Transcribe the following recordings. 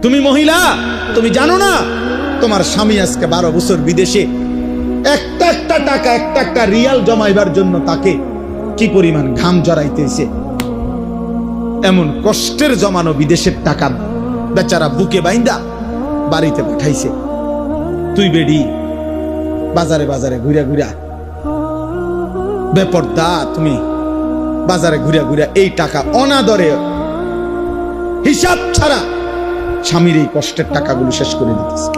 তুমি মহিলা, তুমি জানো না তোমার স্বামী আজকে 12 বছর বিদেশে, একটা একটা টাকা, একটা একটা রিয়াল জমাইবার জন্য তাকে কি পরিমাণ ঘাম জড়াইতেছে। এমন কষ্টের জমানো বিদেশের টাকা বেচারা বুকে বাইন্দা বাড়িতে পাঠাইছে। তুই বেডি বাজারে বাজারে ঘুরা ঘুরা বেপরদা, তুমি বাজারে ঘুরা ঘুরা এই টাকা অনাদরে হিসাব ছাড়া স্বামীর এই কষ্টের টাকাগুলো শেষ করে দিতেছে।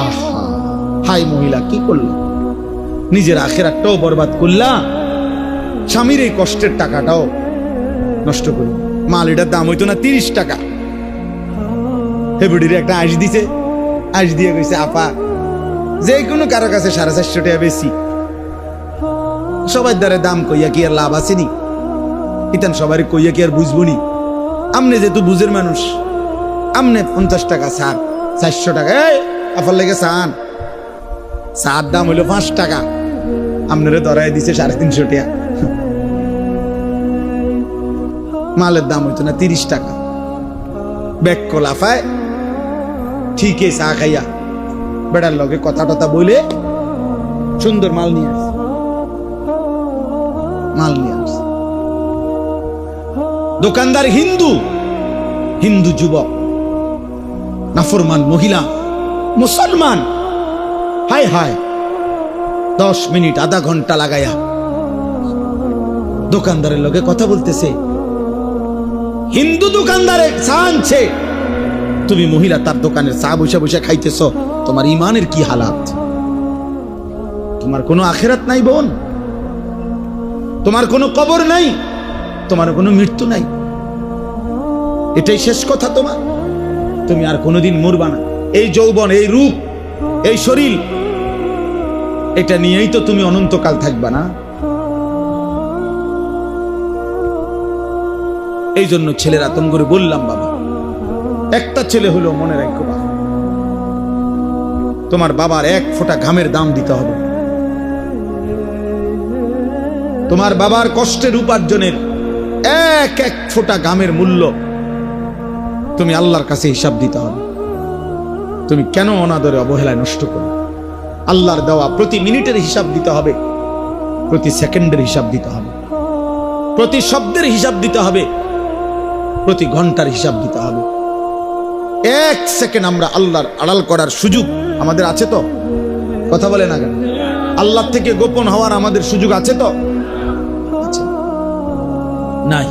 আহা, হাই মহিলা, কি করলো? নিজের আখেরাতটাও বরবাদ করলা, স্বামীর এই কষ্টের টাকাটাও নষ্ট করল। মাল এটার দাম হইতো না 30 টাকা। হেবুডির একটা আইস দিছে, আইস দিয়ে কইছে আপা যে কোনো কারো কাছে 450 টাকা বেশি। সবাই দ্বারে দাম কইয়া কি আর লাভ আসেনি? ইতান সবাই কইয়া কি আর বুঝবো নি? আমনে যেহেতু বুঝের মানুষ, আমনে 50 টাকা ছাড়, 400 টাকা এই আফার লেগে চান, চার দাম হইলো 5 টাকা, আমনেরে ধরাই দিছে 350 টাকা। মালের দাম হইতো না 30 টাকা। ব্যাগ লাফায় ঠিকই চা খাইয়া বেড়ার লগে কথা টথা বলে সুন্দর মাল নিয়ে আসে, মাল নিয়ে আসে। দোকানদার হিন্দু, হিন্দু যুবক, নাফরমান মহিলা মুসলমান। হায় হায়, 10 মিনিট আধা ঘন্টা লাগাইয়া দোকানদারের লগে কথা বলতেছে। হিন্দু দোকানদারে চা আনছে, তুমি মহিলা তার দোকানের চা বসে বসে খাইতেছ। তোমার ইমানের কি হালাত? তোমার কোনো আখেরাত নাই বোন, তোমার কোনো কবর নাই, তোমার কোনো মৃত্যু নাই। এটাই শেষ কথা তোমার। তুমি আর কোনোদিন মরবা না। এই যৌবন, এই রূপ, এই শরীর, এটা নিয়েই তো তুমি অনন্তকাল থাকবা না। এই জন্য ছেলেরা আতঙ্ক করে বললাম, বাবা একটা ছেলে হলো মনে রাখো, তোমার বাবার 1 ফোঁটা ঘামের দাম দিতে হবে। তোমার বাবার কষ্টের উপার্জনের 1 ফোঁটা ঘামের মূল্য তুমি আল্লাহর কাছে হিসাব দিতে হবে। তুমি কেন অনাদরে অবহেলায় নষ্ট করো? আল্লাহর দেওয়া প্রতি মিনিটের হিসাব দিতে হবে, প্রতি সেকেন্ডের হিসাব দিতে হবে, প্রতি শব্দের হিসাব দিতে হবে, প্রতি ঘন্টার হিসাব দিতে হবে। 1 সেকেন্ড আমরা আল্লাহর আড়াল করার সুযোগ আমাদের আছে তো? কথা বলে না কেন? আল্লাহ থেকে গোপন হওয়ার আমাদের সুযোগ আছে তো? আছে? নাই।